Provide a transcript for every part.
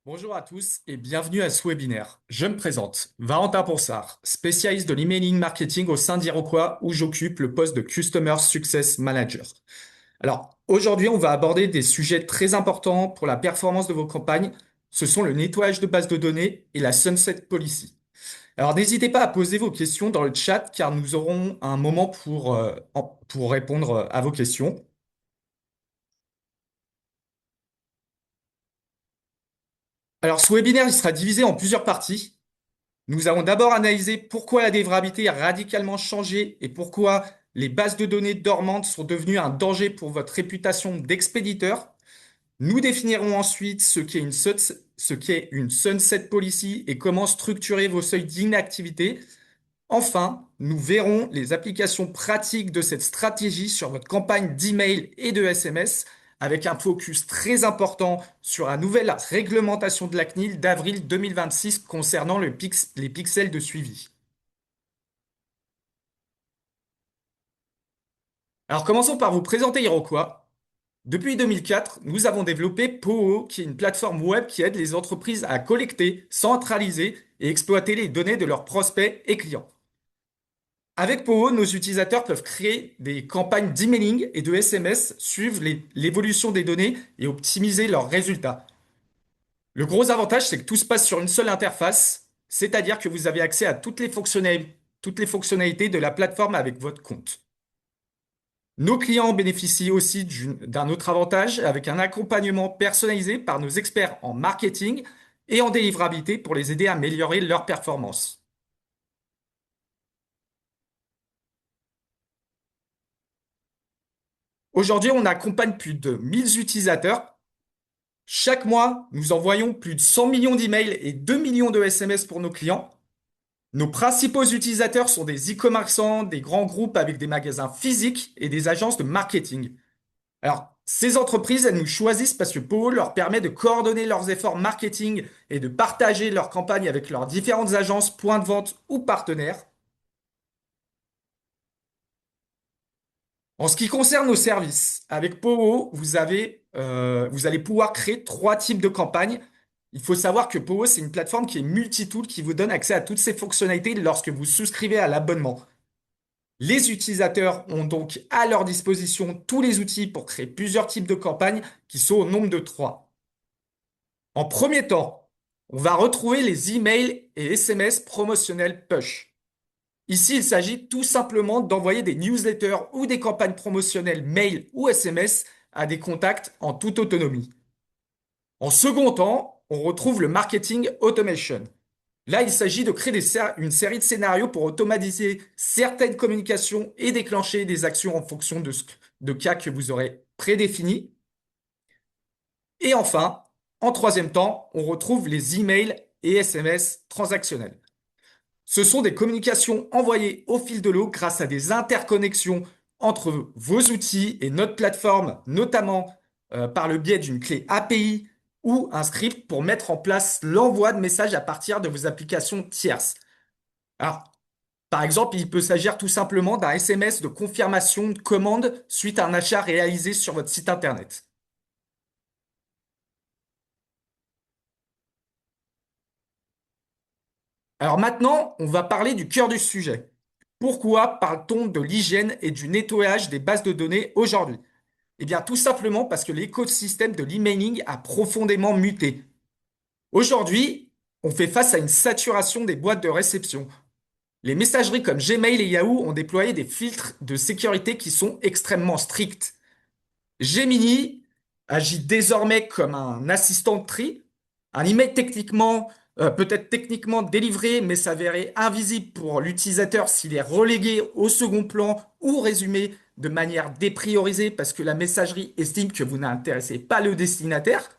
Bonjour à tous et bienvenue à ce webinaire. Je me présente, Valentin Ponsard, spécialiste de l'emailing marketing au sein d'Iroquois où j'occupe le poste de Customer Success Manager. Alors, aujourd'hui, on va aborder des sujets très importants pour la performance de vos campagnes. Ce sont le nettoyage de bases de données et la Sunset Policy. Alors, n'hésitez pas à poser vos questions dans le chat car nous aurons un moment pour répondre à vos questions. Alors, ce webinaire, il sera divisé en plusieurs parties. Nous allons d'abord analyser pourquoi la dévrabilité a radicalement changé et pourquoi les bases de données dormantes sont devenues un danger pour votre réputation d'expéditeur. Nous définirons ensuite ce qu'est une sunset policy et comment structurer vos seuils d'inactivité. Enfin, nous verrons les applications pratiques de cette stratégie sur votre campagne d'email et de SMS avec un focus très important sur la nouvelle réglementation de la CNIL d'avril 2026 concernant les pixels de suivi. Alors commençons par vous présenter Iroquois. Depuis 2004, nous avons développé Poho, qui est une plateforme web qui aide les entreprises à collecter, centraliser et exploiter les données de leurs prospects et clients. Avec Poho, nos utilisateurs peuvent créer des campagnes d'emailing et de SMS, suivre l'évolution des données et optimiser leurs résultats. Le gros avantage, c'est que tout se passe sur une seule interface, c'est-à-dire que vous avez accès à toutes les fonctionnalités de la plateforme avec votre compte. Nos clients bénéficient aussi d'un autre avantage avec un accompagnement personnalisé par nos experts en marketing et en délivrabilité pour les aider à améliorer leur performance. Aujourd'hui, on accompagne plus de 1000 utilisateurs. Chaque mois, nous envoyons plus de 100 millions d'emails et 2 millions de SMS pour nos clients. Nos principaux utilisateurs sont des e-commerçants, des grands groupes avec des magasins physiques et des agences de marketing. Alors, ces entreprises, elles nous choisissent parce que Poho leur permet de coordonner leurs efforts marketing et de partager leurs campagnes avec leurs différentes agences, points de vente ou partenaires. En ce qui concerne nos services, avec Poho, vous allez pouvoir créer trois types de campagnes. Il faut savoir que Poho, c'est une plateforme qui est multitool, qui vous donne accès à toutes ces fonctionnalités lorsque vous souscrivez à l'abonnement. Les utilisateurs ont donc à leur disposition tous les outils pour créer plusieurs types de campagnes qui sont au nombre de trois. En premier temps, on va retrouver les emails et SMS promotionnels push. Ici, il s'agit tout simplement d'envoyer des newsletters ou des campagnes promotionnelles mail ou SMS à des contacts en toute autonomie. En second temps, on retrouve le marketing automation. Là, il s'agit de créer une série de scénarios pour automatiser certaines communications et déclencher des actions en fonction de cas que vous aurez prédéfinis. Et enfin, en troisième temps, on retrouve les emails et SMS transactionnels. Ce sont des communications envoyées au fil de l'eau grâce à des interconnexions entre vos outils et notre plateforme, notamment par le biais d'une clé API ou un script pour mettre en place l'envoi de messages à partir de vos applications tierces. Alors, par exemple, il peut s'agir tout simplement d'un SMS de confirmation de commande suite à un achat réalisé sur votre site Internet. Alors maintenant, on va parler du cœur du sujet. Pourquoi parle-t-on de l'hygiène et du nettoyage des bases de données aujourd'hui? Eh bien, tout simplement parce que l'écosystème de l'emailing a profondément muté. Aujourd'hui, on fait face à une saturation des boîtes de réception. Les messageries comme Gmail et Yahoo ont déployé des filtres de sécurité qui sont extrêmement stricts. Gemini agit désormais comme un assistant de tri. Un email peut être techniquement délivré, mais s'avérer invisible pour l'utilisateur s'il est relégué au second plan ou résumé de manière dépriorisée parce que la messagerie estime que vous n'intéressez pas le destinataire.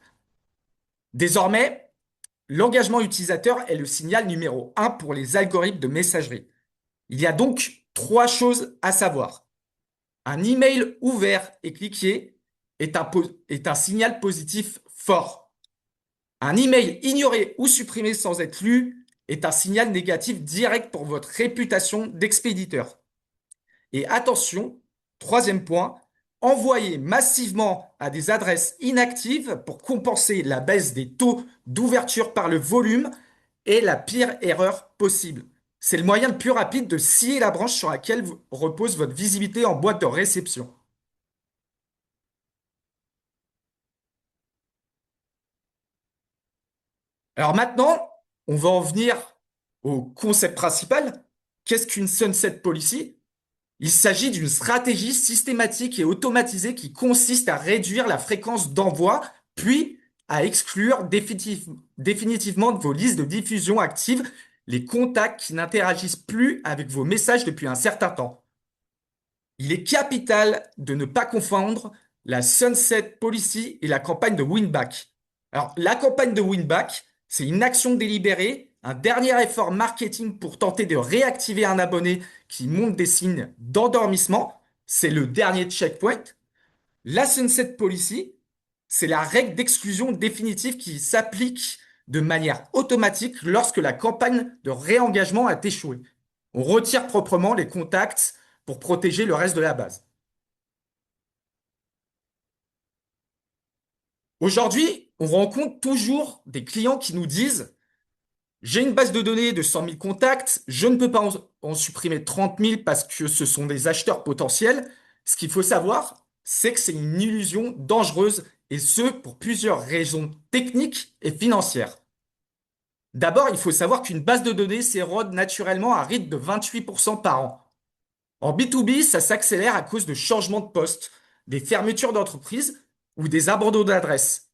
Désormais, l'engagement utilisateur est le signal numéro un pour les algorithmes de messagerie. Il y a donc trois choses à savoir. Un email ouvert et cliqué est un signal positif fort. Un email ignoré ou supprimé sans être lu est un signal négatif direct pour votre réputation d'expéditeur. Et attention, troisième point, envoyer massivement à des adresses inactives pour compenser la baisse des taux d'ouverture par le volume est la pire erreur possible. C'est le moyen le plus rapide de scier la branche sur laquelle repose votre visibilité en boîte de réception. Alors maintenant, on va en venir au concept principal. Qu'est-ce qu'une sunset policy? Il s'agit d'une stratégie systématique et automatisée qui consiste à réduire la fréquence d'envoi, puis à exclure définitivement de vos listes de diffusion actives les contacts qui n'interagissent plus avec vos messages depuis un certain temps. Il est capital de ne pas confondre la Sunset Policy et la campagne de win-back. Alors, la campagne de win-back, c'est une action délibérée, un dernier effort marketing pour tenter de réactiver un abonné qui montre des signes d'endormissement. C'est le dernier checkpoint. La Sunset Policy, c'est la règle d'exclusion définitive qui s'applique de manière automatique lorsque la campagne de réengagement a échoué. On retire proprement les contacts pour protéger le reste de la base. Aujourd'hui, on rencontre toujours des clients qui nous disent, j'ai une base de données de 100 000 contacts, je ne peux pas en supprimer 30 000 parce que ce sont des acheteurs potentiels. Ce qu'il faut savoir, c'est que c'est une illusion dangereuse et ce, pour plusieurs raisons techniques et financières. D'abord, il faut savoir qu'une base de données s'érode naturellement à un rythme de 28% par an. En B2B, ça s'accélère à cause de changements de poste, des fermetures d'entreprises ou des abandons d'adresses.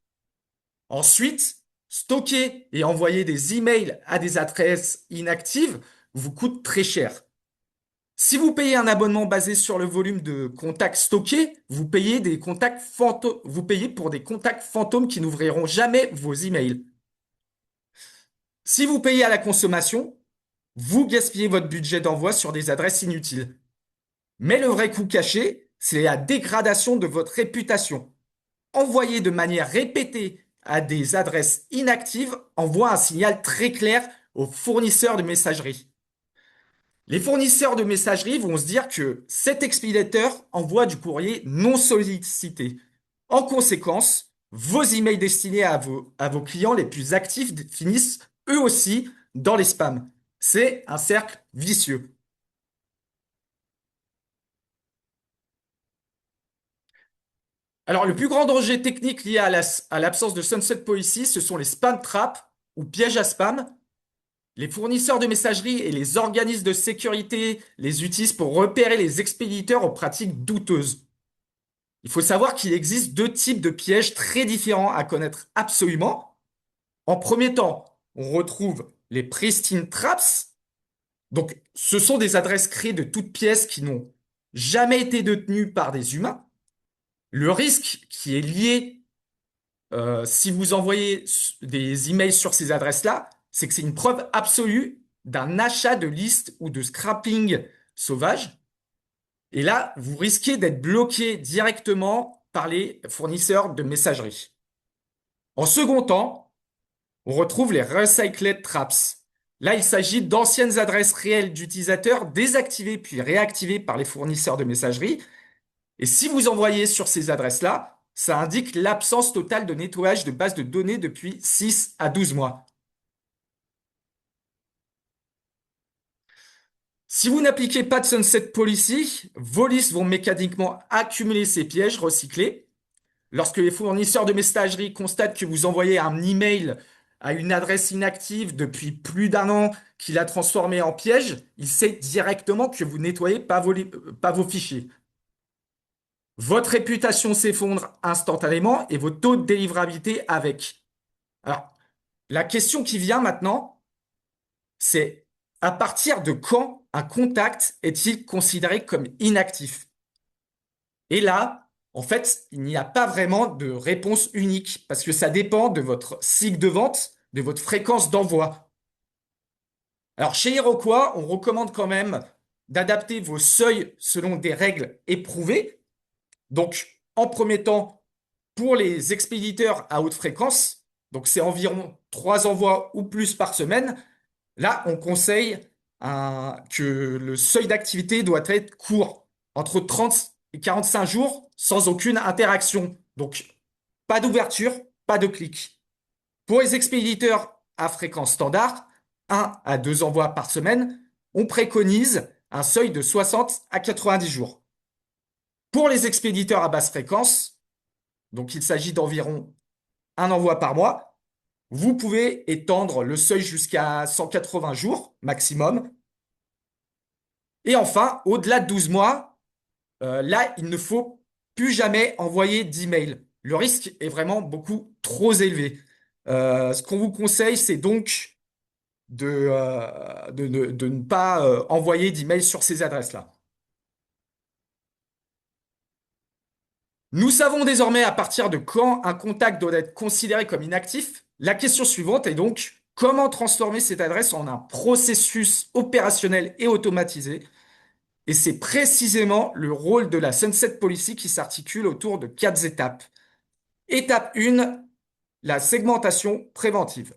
Ensuite, stocker et envoyer des emails à des adresses inactives vous coûte très cher. Si vous payez un abonnement basé sur le volume de contacts stockés, vous payez pour des contacts fantômes qui n'ouvriront jamais vos emails. Si vous payez à la consommation, vous gaspillez votre budget d'envoi sur des adresses inutiles. Mais le vrai coût caché, c'est la dégradation de votre réputation. Envoyer de manière répétée à des adresses inactives envoie un signal très clair aux fournisseurs de messagerie. Les fournisseurs de messagerie vont se dire que cet expéditeur envoie du courrier non sollicité. En conséquence, vos emails destinés à vos clients les plus actifs finissent eux aussi dans les spams. C'est un cercle vicieux. Alors, le plus grand danger technique lié à l'absence de Sunset Policy, ce sont les spam traps ou pièges à spam. Les fournisseurs de messagerie et les organismes de sécurité les utilisent pour repérer les expéditeurs aux pratiques douteuses. Il faut savoir qu'il existe deux types de pièges très différents à connaître absolument. En premier temps, on retrouve les pristine traps. Donc, ce sont des adresses créées de toutes pièces qui n'ont jamais été détenues par des humains. Le risque qui est lié si vous envoyez des emails sur ces adresses-là, c'est que c'est une preuve absolue d'un achat de liste ou de scrapping sauvage. Et là, vous risquez d'être bloqué directement par les fournisseurs de messagerie. En second temps, on retrouve les recycled traps. Là, il s'agit d'anciennes adresses réelles d'utilisateurs désactivées puis réactivées par les fournisseurs de messagerie. Et si vous envoyez sur ces adresses-là, ça indique l'absence totale de nettoyage de base de données depuis 6 à 12 mois. Si vous n'appliquez pas de sunset policy, vos listes vont mécaniquement accumuler ces pièges recyclés. Lorsque les fournisseurs de messagerie constatent que vous envoyez un email à une adresse inactive depuis plus d'un an qui l'a transformé en piège, ils savent directement que vous nettoyez pas vos fichiers. Votre réputation s'effondre instantanément et votre taux de délivrabilité avec. Alors, la question qui vient maintenant, c'est à partir de quand un contact est-il considéré comme inactif? Et là, en fait, il n'y a pas vraiment de réponse unique parce que ça dépend de votre cycle de vente, de votre fréquence d'envoi. Alors, chez Iroquois, on recommande quand même d'adapter vos seuils selon des règles éprouvées. Donc, en premier temps, pour les expéditeurs à haute fréquence, donc c'est environ 3 envois ou plus par semaine, là, on conseille que le seuil d'activité doit être court, entre 30 et 45 jours sans aucune interaction. Donc, pas d'ouverture, pas de clic. Pour les expéditeurs à fréquence standard, 1 à 2 envois par semaine, on préconise un seuil de 60 à 90 jours. Pour les expéditeurs à basse fréquence, donc il s'agit d'environ un envoi par mois, vous pouvez étendre le seuil jusqu'à 180 jours maximum. Et enfin, au-delà de 12 mois, là, il ne faut plus jamais envoyer d'email. Le risque est vraiment beaucoup trop élevé. Ce qu'on vous conseille, c'est donc de ne pas envoyer d'email sur ces adresses-là. Nous savons désormais à partir de quand un contact doit être considéré comme inactif. La question suivante est donc comment transformer cette adresse en un processus opérationnel et automatisé. Et c'est précisément le rôle de la Sunset Policy qui s'articule autour de 4 étapes. Étape 1, la segmentation préventive.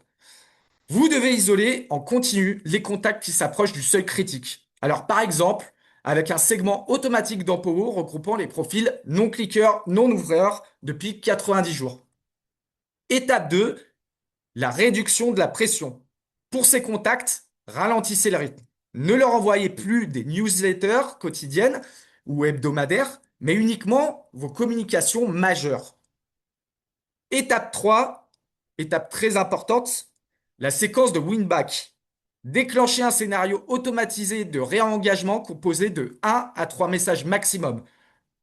Vous devez isoler en continu les contacts qui s'approchent du seuil critique. Alors par exemple, avec un segment automatique d'Empower regroupant les profils non-cliqueurs, non-ouvreurs depuis 90 jours. Étape 2, la réduction de la pression. Pour ces contacts, ralentissez le rythme. Ne leur envoyez plus des newsletters quotidiennes ou hebdomadaires, mais uniquement vos communications majeures. Étape 3, étape très importante, la séquence de win-back. Déclenchez un scénario automatisé de réengagement composé de 1 à 3 messages maximum.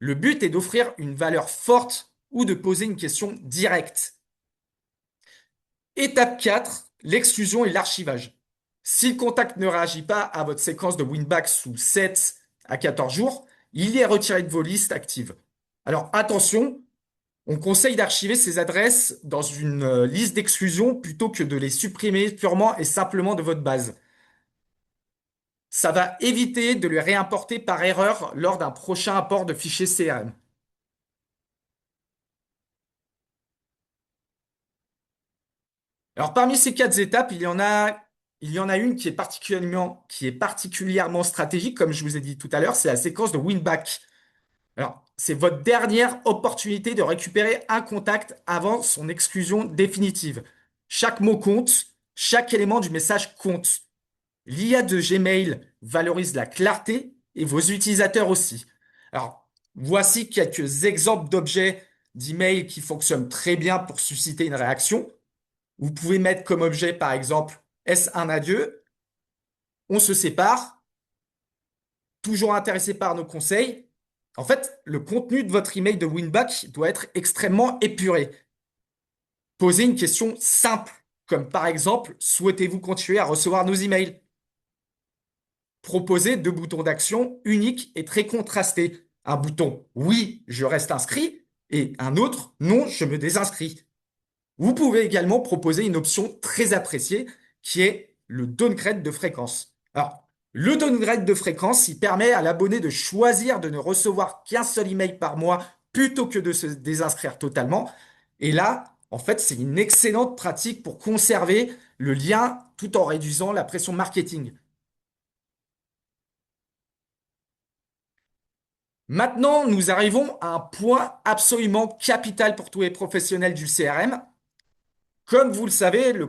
Le but est d'offrir une valeur forte ou de poser une question directe. Étape 4, l'exclusion et l'archivage. Si le contact ne réagit pas à votre séquence de win-back sous 7 à 14 jours, il est retiré de vos listes actives. Alors attention, on conseille d'archiver ces adresses dans une liste d'exclusion plutôt que de les supprimer purement et simplement de votre base. Ça va éviter de les réimporter par erreur lors d'un prochain apport de fichiers CRM. Alors parmi ces 4 étapes, il y en a une qui est particulièrement stratégique, comme je vous ai dit tout à l'heure, c'est la séquence de win-back. Alors, c'est votre dernière opportunité de récupérer un contact avant son exclusion définitive. Chaque mot compte, chaque élément du message compte. L'IA de Gmail valorise la clarté et vos utilisateurs aussi. Alors, voici quelques exemples d'objets d'email qui fonctionnent très bien pour susciter une réaction. Vous pouvez mettre comme objet, par exemple, est-ce un adieu? On se sépare, toujours intéressé par nos conseils. En fait, le contenu de votre email de Winback doit être extrêmement épuré. Posez une question simple, comme par exemple, souhaitez-vous continuer à recevoir nos emails? Proposez 2 boutons d'action uniques et très contrastés. Un bouton oui, je reste inscrit et un autre non, je me désinscris. Vous pouvez également proposer une option très appréciée qui est le downgrade de fréquence. Alors, le downgrade de fréquence, il permet à l'abonné de choisir de ne recevoir qu'un seul email par mois plutôt que de se désinscrire totalement. Et là, en fait, c'est une excellente pratique pour conserver le lien tout en réduisant la pression marketing. Maintenant, nous arrivons à un point absolument capital pour tous les professionnels du CRM. Comme vous le savez, le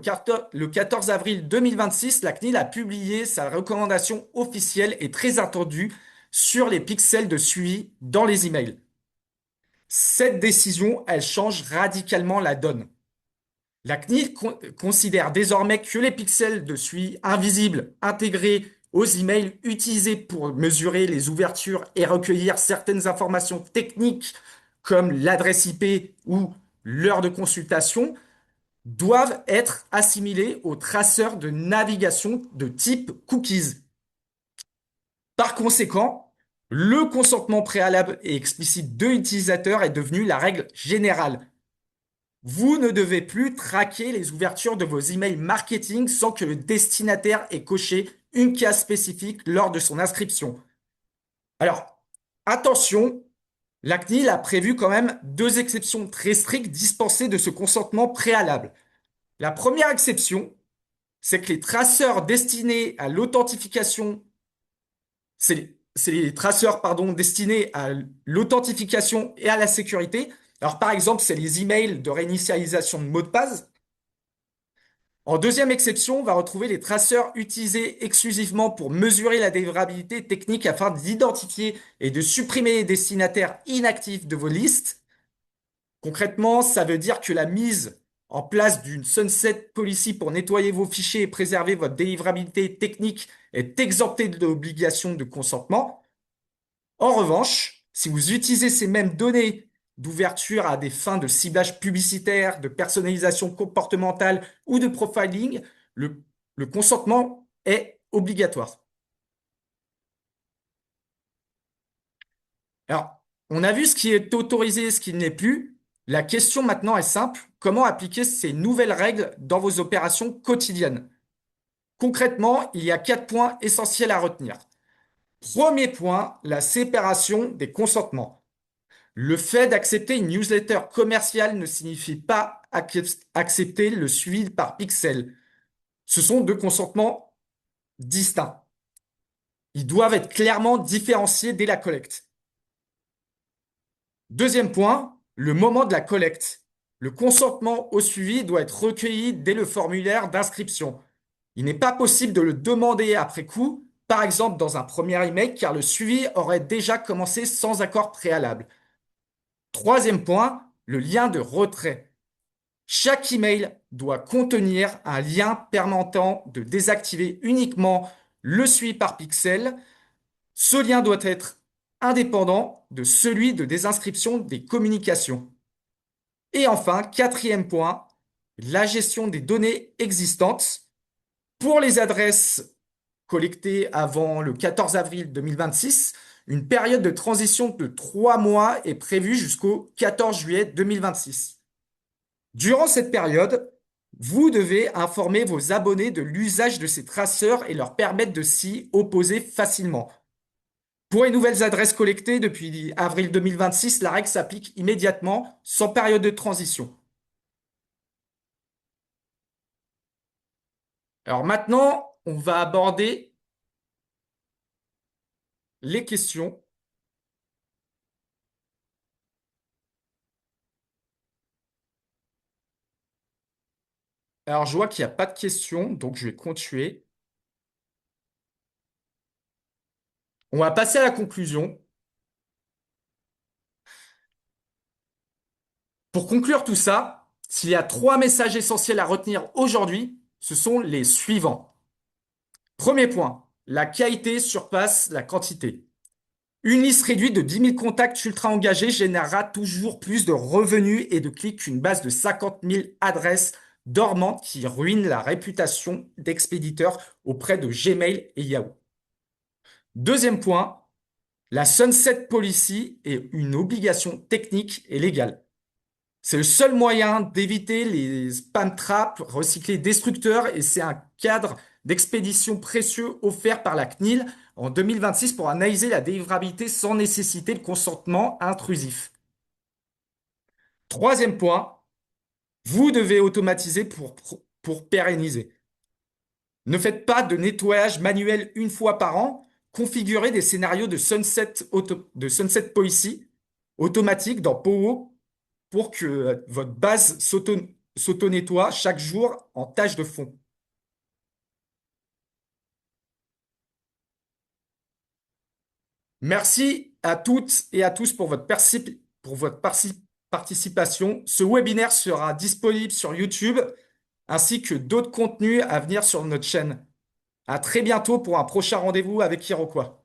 14 avril 2026, la CNIL a publié sa recommandation officielle et très attendue sur les pixels de suivi dans les emails. Cette décision, elle change radicalement la donne. La CNIL considère désormais que les pixels de suivi invisibles intégrés aux emails utilisés pour mesurer les ouvertures et recueillir certaines informations techniques comme l'adresse IP ou l'heure de consultation doivent être assimilés aux traceurs de navigation de type cookies. Par conséquent, le consentement préalable et explicite de l'utilisateur est devenu la règle générale. Vous ne devez plus traquer les ouvertures de vos emails marketing sans que le destinataire ait coché une case spécifique lors de son inscription. Alors, attention, la CNIL a prévu quand même 2 exceptions très strictes dispensées de ce consentement préalable. La première exception, c'est que les traceurs destinés à l'authentification, c'est les traceurs, pardon, destinés à l'authentification et à la sécurité. Alors, par exemple, c'est les emails de réinitialisation de mots de passe. En deuxième exception, on va retrouver les traceurs utilisés exclusivement pour mesurer la délivrabilité technique afin d'identifier et de supprimer les destinataires inactifs de vos listes. Concrètement, ça veut dire que la mise en place d'une sunset policy pour nettoyer vos fichiers et préserver votre délivrabilité technique est exemptée de l'obligation de consentement. En revanche, si vous utilisez ces mêmes données d'ouverture à des fins de ciblage publicitaire, de personnalisation comportementale ou de profiling, le, le consentement est obligatoire. Alors, on a vu ce qui est autorisé et ce qui ne l'est plus. La question maintenant est simple. Comment appliquer ces nouvelles règles dans vos opérations quotidiennes? Concrètement, il y a 4 points essentiels à retenir. Premier point, la séparation des consentements. Le fait d'accepter une newsletter commerciale ne signifie pas accepter le suivi par pixel. Ce sont deux consentements distincts. Ils doivent être clairement différenciés dès la collecte. Deuxième point, le moment de la collecte. Le consentement au suivi doit être recueilli dès le formulaire d'inscription. Il n'est pas possible de le demander après coup, par exemple dans un premier email, car le suivi aurait déjà commencé sans accord préalable. Troisième point, le lien de retrait. Chaque email doit contenir un lien permettant de désactiver uniquement le suivi par pixel. Ce lien doit être indépendant de celui de désinscription des communications. Et enfin, quatrième point, la gestion des données existantes. Pour les adresses collectées avant le 14 avril 2026, une période de transition de 3 mois est prévue jusqu'au 14 juillet 2026. Durant cette période, vous devez informer vos abonnés de l'usage de ces traceurs et leur permettre de s'y opposer facilement. Pour les nouvelles adresses collectées depuis avril 2026, la règle s'applique immédiatement, sans période de transition. Alors maintenant, on va aborder les questions. Alors je vois qu'il n'y a pas de questions, donc je vais continuer. On va passer à la conclusion. Pour conclure tout ça, s'il y a 3 messages essentiels à retenir aujourd'hui, ce sont les suivants. Premier point, la qualité surpasse la quantité. Une liste réduite de 10 000 contacts ultra engagés générera toujours plus de revenus et de clics qu'une base de 50 000 adresses dormantes qui ruinent la réputation d'expéditeurs auprès de Gmail et Yahoo. Deuxième point, la Sunset Policy est une obligation technique et légale. C'est le seul moyen d'éviter les spam traps, recyclés destructeurs, et c'est un cadre d'expédition précieux offert par la CNIL en 2026 pour analyser la délivrabilité sans nécessiter de consentement intrusif. Troisième point, vous devez automatiser pour pérenniser. Ne faites pas de nettoyage manuel une fois par an. Configurez des scénarios de sunset policy automatique dans Powo pour que votre base s'auto-nettoie chaque jour en tâche de fond. Merci à toutes et à tous pour votre participation. Ce webinaire sera disponible sur YouTube ainsi que d'autres contenus à venir sur notre chaîne. À très bientôt pour un prochain rendez-vous avec Iroquois.